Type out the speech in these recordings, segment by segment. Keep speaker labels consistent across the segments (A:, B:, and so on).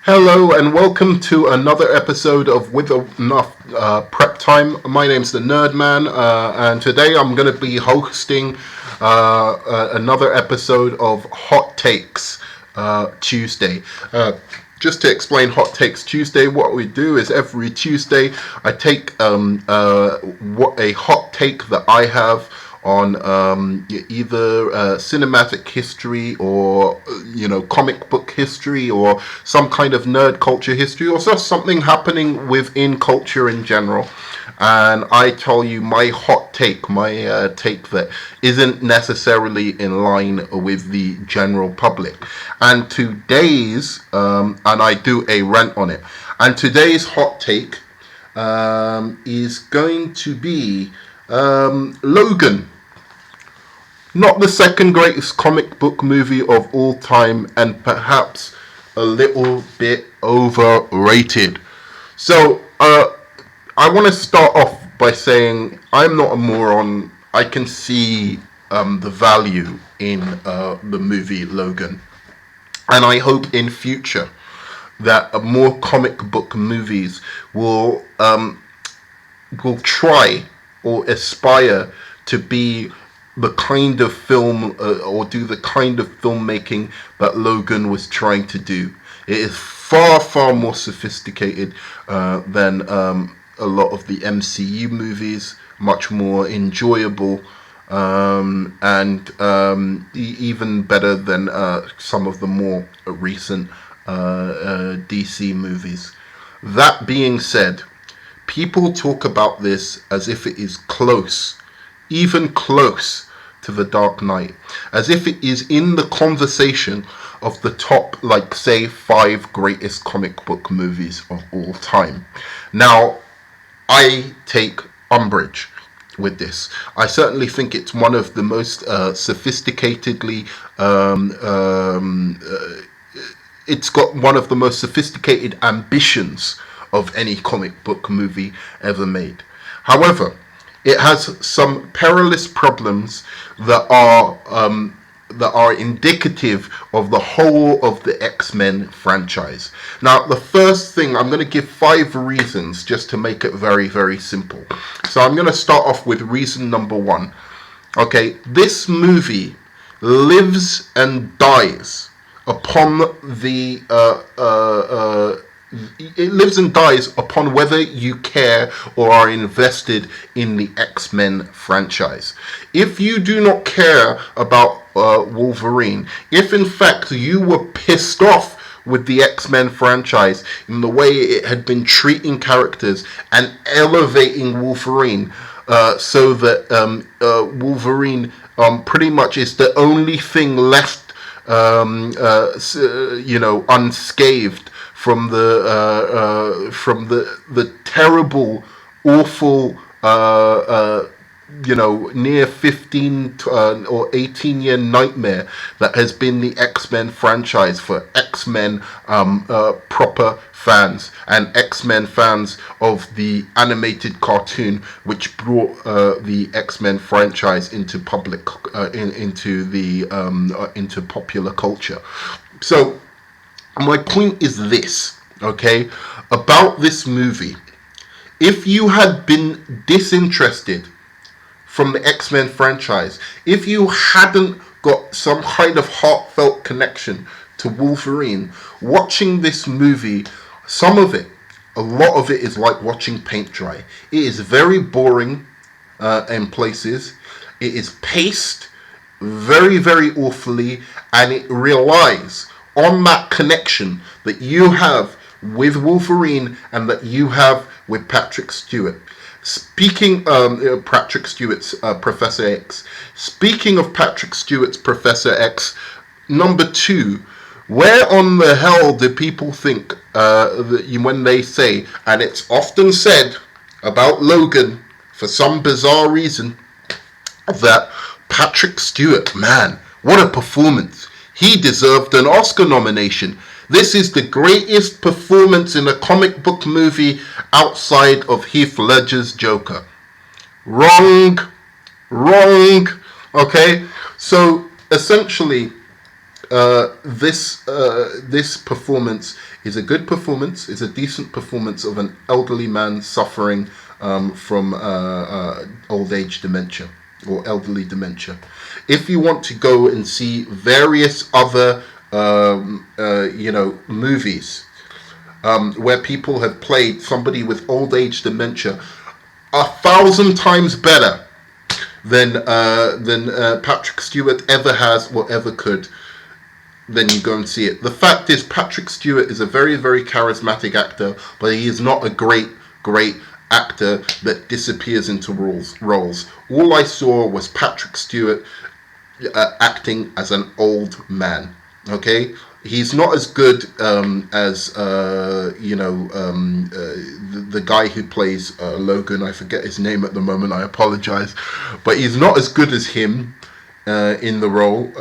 A: Hello and welcome to another episode of With Enough Prep Time. My name's the Nerdman, and today I'm going to be hosting another episode of Hot Takes Tuesday. Just to explain Hot Takes Tuesday, what we do is every Tuesday I take what a hot take that I have on either cinematic history or comic book history or some kind of nerd culture history or just something happening within culture in general, and I tell you my hot take, my take that isn't necessarily in line with the general public. And today's and I do a rant on it, and today's hot take is going to be Logan. Not the second greatest comic book movie of all time, and perhaps a little bit overrated. So, I want to start off by saying I'm not a moron. I can see the value in the movie Logan, and I hope in future that more comic book movies will try or aspire to be the kind of film or do the kind of filmmaking that Logan was trying to do. It is far, far more sophisticated than a lot of the MCU movies, much more enjoyable, and even better than some of the more recent DC movies. That being said, people talk about this as if it is close, even close to The Dark Knight, as if it is in the conversation of the top, like, say, 5 greatest comic book movies of all time. Now, I take umbrage with this. I certainly think it's one of the most sophisticatedly it's got one of the most sophisticated ambitions of any comic book movie ever made. However, it has some perilous problems that are indicative of the whole of the X-Men franchise. Now, the first thing, I'm going to give 5 reasons just to make it very, very simple. So I'm going to start off with reason number 1. Okay, this movie lives and dies upon the it lives and dies upon whether you care or are invested in the X-Men franchise. If you do not care about Wolverine, if in fact you were pissed off with the X-Men franchise in the way it had been treating characters and elevating Wolverine, so that Wolverine pretty much is the only thing left unscathed from the terrible, awful, near 15 or 18-year nightmare that has been the X-Men franchise for X-Men proper fans and X-Men fans of the animated cartoon, which brought the X-Men franchise into into popular culture. So my point is this, okay, about this movie. If you had been disinterested from the X-Men franchise, if you hadn't got some kind of heartfelt connection to Wolverine, watching this movie, a lot of it is like watching paint dry. It is very boring in places. It is paced very, very awfully, and it relies on that connection that you have with Wolverine and that you have with Patrick Stewart. Speaking Patrick Stewart's Professor X. Speaking of Patrick Stewart's Professor X, number 2, where on the hell do people think when they say, and it's often said about Logan for some bizarre reason, that Patrick Stewart, man, what a performance. He deserved an Oscar nomination. This is the greatest performance in a comic book movie outside of Heath Ledger's Joker. Wrong. Okay? So, essentially, This performance is a good performance. It's a decent performance of an elderly man suffering from old age dementia or elderly dementia. If you want to go and see various other movies where people have played somebody with old age dementia 1,000 times better than Patrick Stewart ever has or ever could, then you go and see it. The fact is, Patrick Stewart is a very, very charismatic actor, but he is not a great actor that disappears into roles. All I saw was Patrick Stewart acting as an old man. Okay, he's not as good as the guy who plays Logan. I forget his name at the moment. I apologize, but he's not as good as him in the role.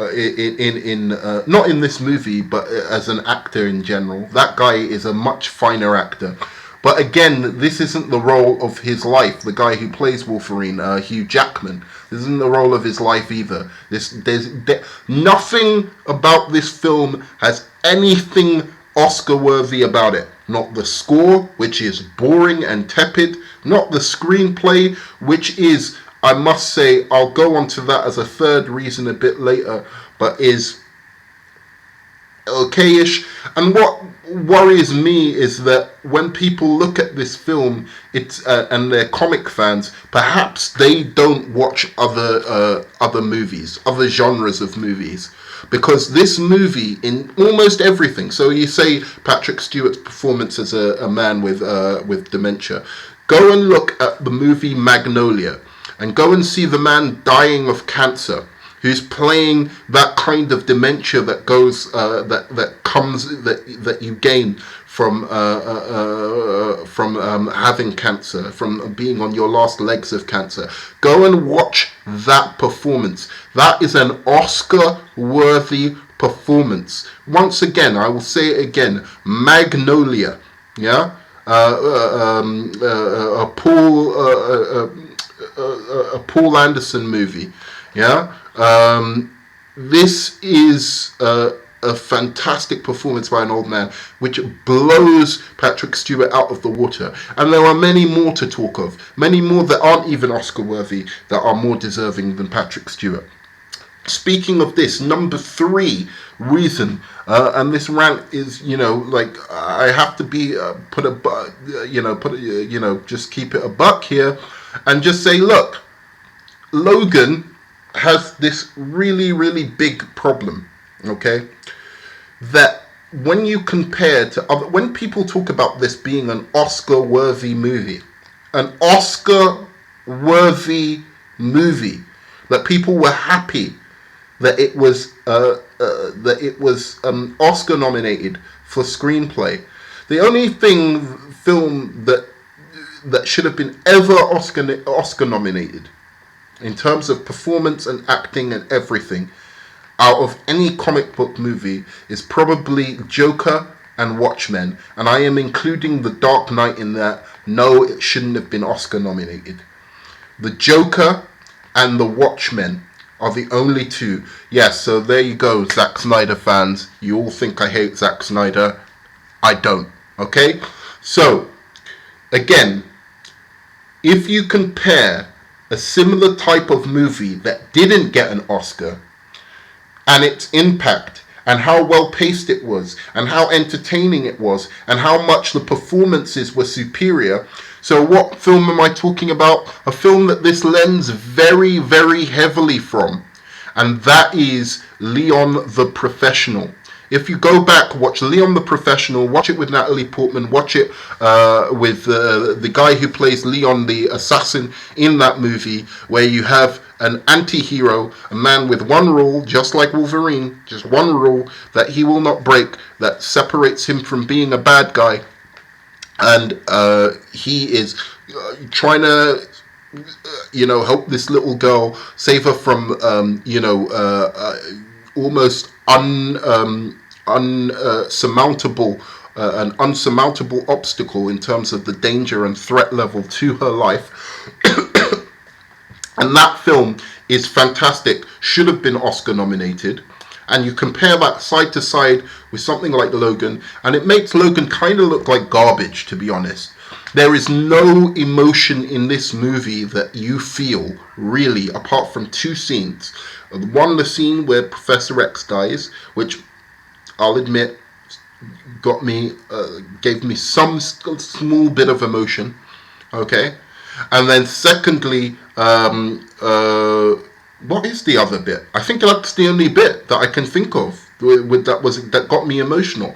A: Not in this movie, but as an actor in general. That guy is a much finer actor. But again, this isn't the role of his life. The guy who plays Wolverine, Hugh Jackman, this isn't the role of his life either. Nothing about this film has anything Oscar-worthy about it. Not the score, which is boring and tepid. Not the screenplay, which is, I must say, I'll go on to that as a third reason a bit later, but is okayish. And what worries me is that when people look at this film, it's and they're comic fans, perhaps they don't watch other movies, other genres of movies, because this movie in almost everything. So you say Patrick Stewart's performance as a man with dementia. Go and look at the movie Magnolia, and go and see the man dying of cancer, who's playing that kind of dementia that goes that you gain from having cancer, from being on your last legs of cancer. Go and watch that performance. That is an Oscar-worthy performance. Once again, I will say it again: Magnolia, yeah, a Paul Anderson movie, yeah. This is a fantastic performance by an old man, which blows Patrick Stewart out of the water. And there are many more to talk of, many more that aren't even Oscar worthy, that are more deserving than Patrick Stewart. Speaking of this, number 3 reason, and this rant is, I have to be just keep it a buck here, and just say, look, Logan has this really, really big problem, okay? That when you compare to other, when people talk about this being an Oscar-worthy movie, that people were happy that it was Oscar nominated for screenplay. The only film that should have been ever Oscar nominated in terms of performance and acting and everything out of any comic book movie is probably Joker and Watchmen, and I am including The Dark Knight in that. No, it shouldn't have been Oscar nominated. The Joker and The Watchmen are the only two. Yes, so there you go, Zack Snyder fans. You all think I hate Zack Snyder. I don't, okay? So, again, if you compare a similar type of movie that didn't get an Oscar, and its impact, and how well paced it was, and how entertaining it was, and how much the performances were superior. So what film am I talking about? A film that this lends very, very heavily from, and that is Leon the Professional. If you go back, watch Leon the Professional, watch it with Natalie Portman, watch it with the guy who plays Leon the assassin in that movie, where you have an anti-hero, a man with one rule, just like Wolverine, just one rule that he will not break, that separates him from being a bad guy. And he is trying to help this little girl, save her from almost unsurmountable an unsurmountable obstacle in terms of the danger and threat level to her life. And that film is fantastic. Should have been Oscar nominated. and you compare that side to side with something like Logan, and it makes Logan kind of look like garbage, to be honest. There is no emotion in this movie that you feel, really, apart from two scenes. One, the scene where Professor X dies, which I'll admit gave me some small bit of emotion. Okay, and then secondly, what is the other bit? I think that's the only bit that I can think of that got me emotional.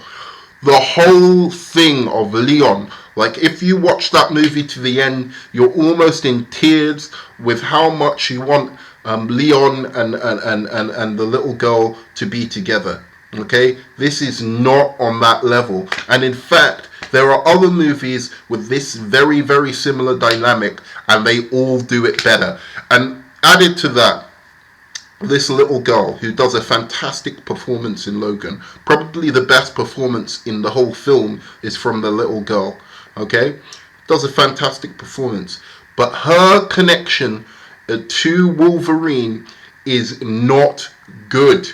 A: The whole thing of Leon, like if you watch that movie to the end, you're almost in tears with how much you want Leon and the little girl to be together. Okay, this is not on that level, and in fact, there are other movies with this very, very similar dynamic, and they all do it better. And added to that, this little girl who does a fantastic performance in Logan. Probably the best performance in the whole film is from the little girl. Okay, does a fantastic performance, but her connection to Wolverine is not good.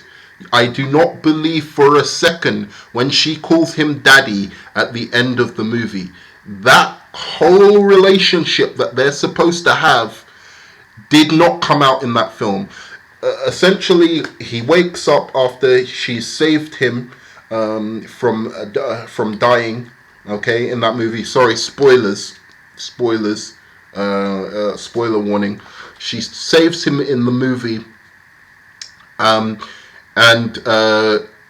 A: I do not believe for a second when she calls him daddy at the end of the movie. That whole relationship that they're supposed to have did not come out in that film. Essentially, he wakes up after she saved him from dying. Okay, in that movie. Sorry, spoilers. Spoiler warning. She saves him in the movie. And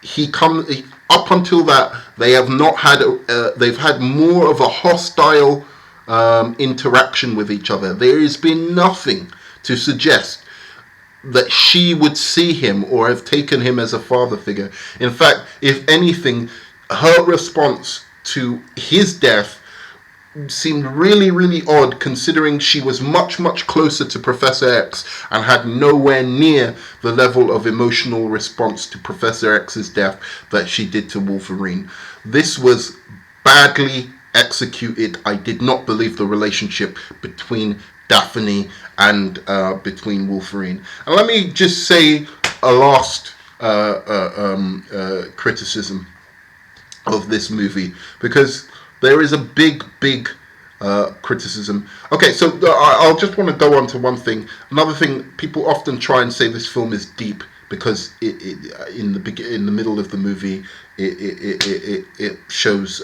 A: he comes up until that they have not had they've had more of a hostile interaction with each other. There has been nothing to suggest that she would see him or have taken him as a father figure. In fact, if anything, her response to his death seemed really, really odd, considering she was much, much closer to Professor X and had nowhere near the level of emotional response to Professor X's death that she did to Wolverine. This was badly executed. I did not believe the relationship between Daphne and between Wolverine. And let me just say a last criticism of this movie, because there is a big criticism. Okay, so I'll just want to go on to one thing. Another thing, people often try and say this film is deep because in the middle of the movie it shows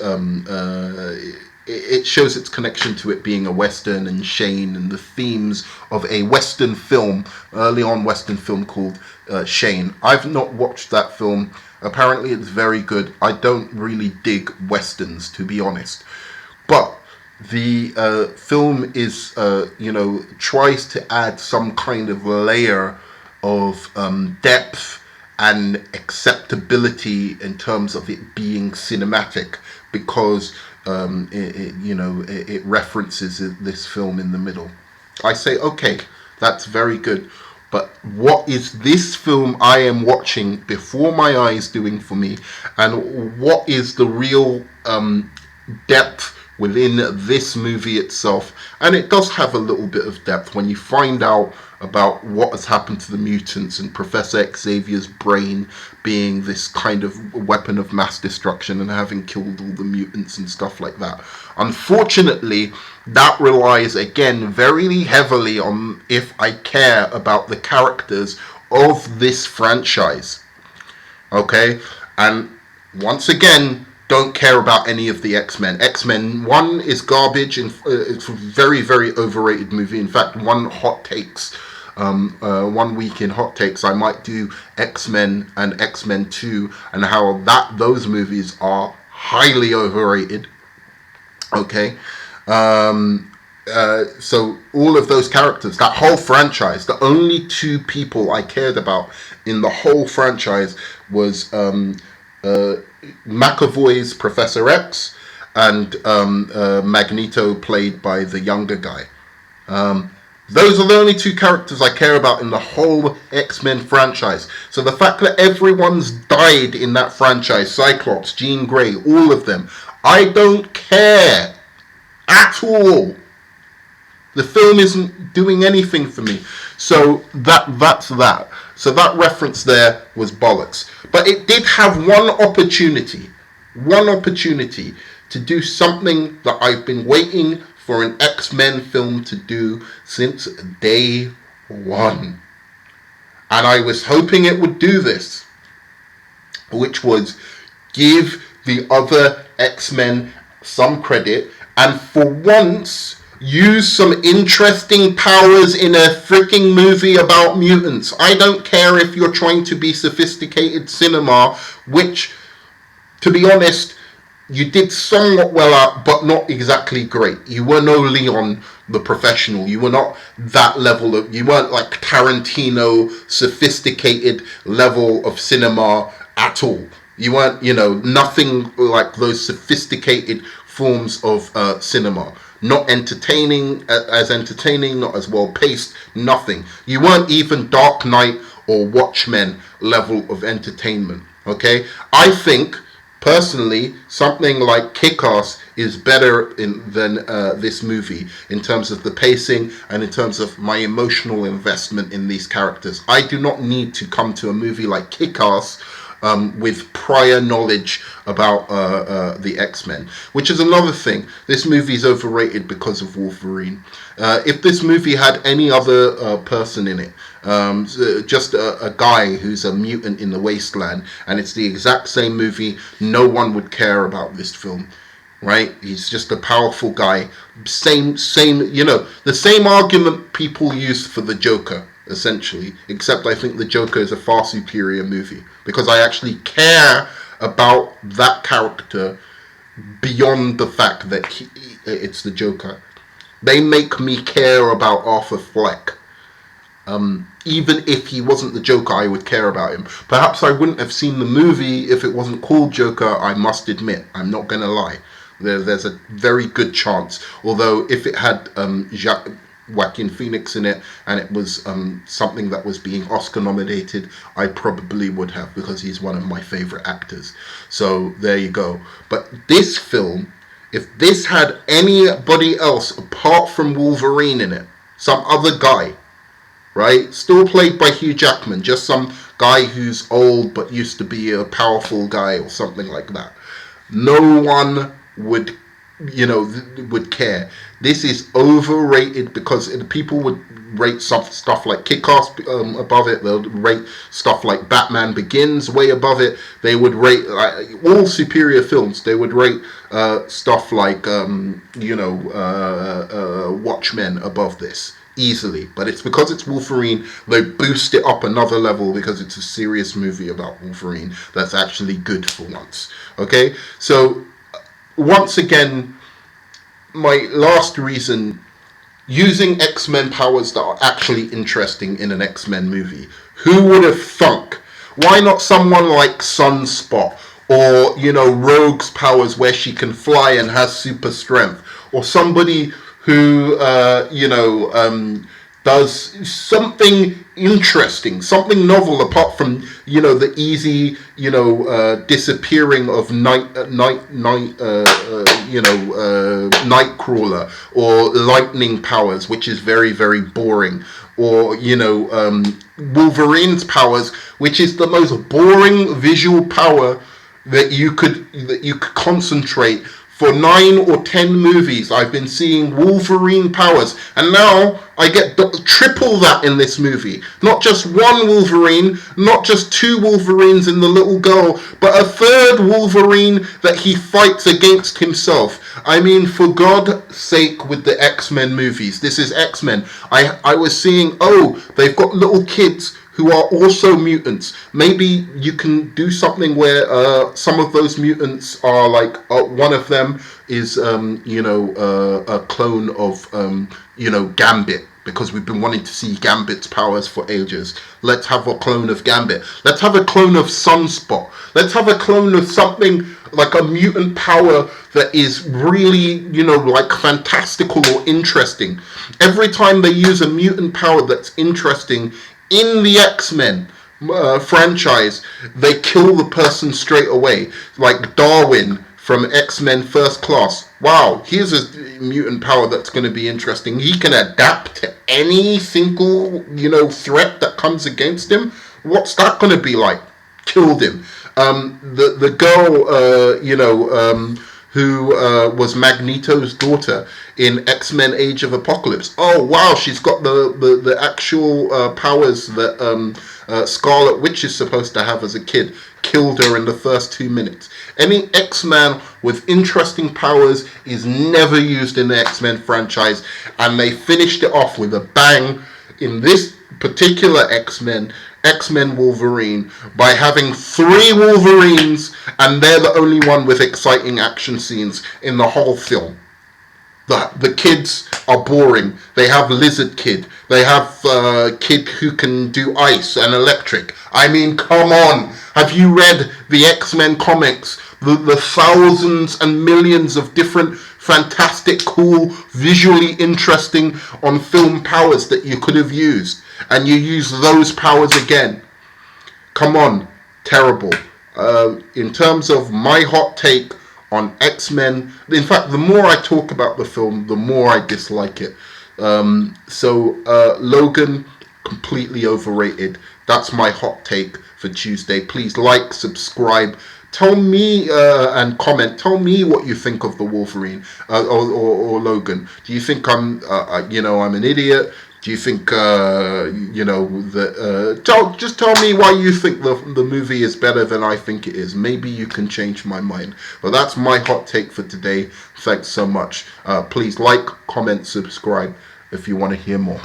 A: it shows its connection to it being a Western and Shane and the themes of a Western film, early on Western film called Shane. I've not watched that film. Apparently it's very good. I don't really dig Westerns, to be honest. But the film is, tries to add some kind of layer of depth and acceptability in terms of it being cinematic, because it references this film in the middle. I say, okay, that's very good. But what is this film I am watching before my eyes doing for me? And what is the real depth within this movie itself? And it does have a little bit of depth when you find out about what has happened to the mutants and Professor Xavier's brain being this kind of weapon of mass destruction and having killed all the mutants and stuff like that. Unfortunately, that relies again very heavily on if I care about the characters of this franchise. Okay? And once again, don't care about any of the X-Men. X-Men 1 is garbage, and it's a very, very overrated movie. In fact, one week in hot takes, I might do X-Men and X-Men 2 and how those movies are highly overrated. Okay, so all of those characters, that whole franchise, the only two people I cared about in the whole franchise was McAvoy's Professor X and Magneto, played by the younger guy. Those are the only two characters I care about in the whole X-Men franchise. So the fact that everyone's died in that franchise, Cyclops, Jean Grey, all of them, I don't care at all. The film isn't doing anything for me. So that's that. So that reference there was bollocks. But it did have one opportunity to do something that I've been waiting for an X-Men film to do since day one. And I was hoping it would do this, which was give the other X-Men some credit and for once use some interesting powers in a freaking movie about mutants. I don't care if you're trying to be sophisticated cinema, which, to be honest, you did somewhat well at, but not exactly great. You were no Leon the Professional. You were not that level of, you weren't like Tarantino sophisticated level of cinema at all. You weren't, nothing like those sophisticated forms of cinema. Not entertaining, not as well paced, nothing. You weren't even Dark Knight or Watchmen level of entertainment, okay? I think, personally, something like Kick-Ass is better than this movie in terms of the pacing and in terms of my emotional investment in these characters. I do not need to come to a movie like Kick-Ass with prior knowledge about the X-Men, which is another thing. This movie is overrated because of Wolverine. If this movie had any other person in it, just a guy who's a mutant in the wasteland, and it's the exact same movie, no one would care about this film. Right? He's just a powerful guy. Same, the same argument people use for the Joker, essentially, except I think the Joker is a far superior movie because I actually care about that character beyond the fact that it's the Joker. They make me care about Arthur Fleck. Even if he wasn't the Joker, I would care about him. Perhaps I wouldn't have seen the movie if it wasn't called Joker, I must admit. I'm not going to lie. There's a very good chance. Although if it had Joaquin Phoenix in it and it was something that was being Oscar nominated, I probably would have, because he's one of my favorite actors. So there you go. But this film, if this had anybody else apart from Wolverine in it, some other guy, right, still played by Hugh Jackman, just some guy who's old but used to be a powerful guy or something like that, no one would care. This is overrated because people would rate stuff like Kick-Ass above it. They'll rate stuff like Batman Begins way above it. They would rate all superior films. They would rate stuff like Watchmen above this easily. But it's because it's Wolverine, they boost it up another level because it's a serious movie about Wolverine that's actually good for once. Okay, so once again, my last reason, using X-Men powers that are actually interesting in an X-Men movie. Who would have thunk? Why not someone like Sunspot, or Rogue's powers where she can fly and has super strength, or somebody who does something interesting, something novel apart from the easy disappearing of Nightcrawler, or lightning powers, which is very, very boring, or Wolverine's powers, which is the most boring visual power that you could concentrate. For 9 or 10 movies, I've been seeing Wolverine powers, and now I get triple that in this movie. Not just one Wolverine, not just 2 Wolverines in the little girl, but a third Wolverine that he fights against himself. I mean, for God's sake, with the X-Men movies, this is X-Men. I was seeing, they've got little kids who are also mutants. Maybe you can do something where some of those mutants are like, one of them is a clone of Gambit, because we've been wanting to see Gambit's powers for ages. Let's have a clone of Gambit. Let's have a clone of Sunspot. Let's have a clone of something like a mutant power that is really, like fantastical or interesting. Every time they use a mutant power that's interesting in the X-Men franchise, they kill the person straight away. Like Darwin from X-Men First Class. Wow, here's a mutant power that's going to be interesting. He can adapt to any single, threat that comes against him. What's that going to be like? Killed him. The girl, who was Magneto's daughter in X-Men Age of Apocalypse. Oh, wow, she's got the actual powers that Scarlet Witch is supposed to have as a kid. Killed her in the first 2 minutes. Any X-Man with interesting powers is never used in the X-Men franchise, and they finished it off with a bang in this particular X-Men Wolverine, by having 3 Wolverines, and they're the only one with exciting action scenes in the whole film. The kids are boring. They have Lizard Kid. They have Kid who can do ice and electric. I mean, come on. Have you read the X-Men comics? The thousands and millions of different fantastic, cool, visually interesting on film powers that you could have used. And you use those powers again. Come on. Terrible. In terms of my hot take on X-Men, in fact, the more I talk about the film, the more I dislike it. Logan, completely overrated. That's my hot take for Tuesday. Please like, subscribe, tell me and comment. Tell me what you think of the Wolverine or Logan. Do you think I'm an idiot? Do you think just tell me why you think the movie is better than I think it is. Maybe you can change my mind. But that's my hot take for today. Thanks so much. Please like, comment, subscribe if you want to hear more.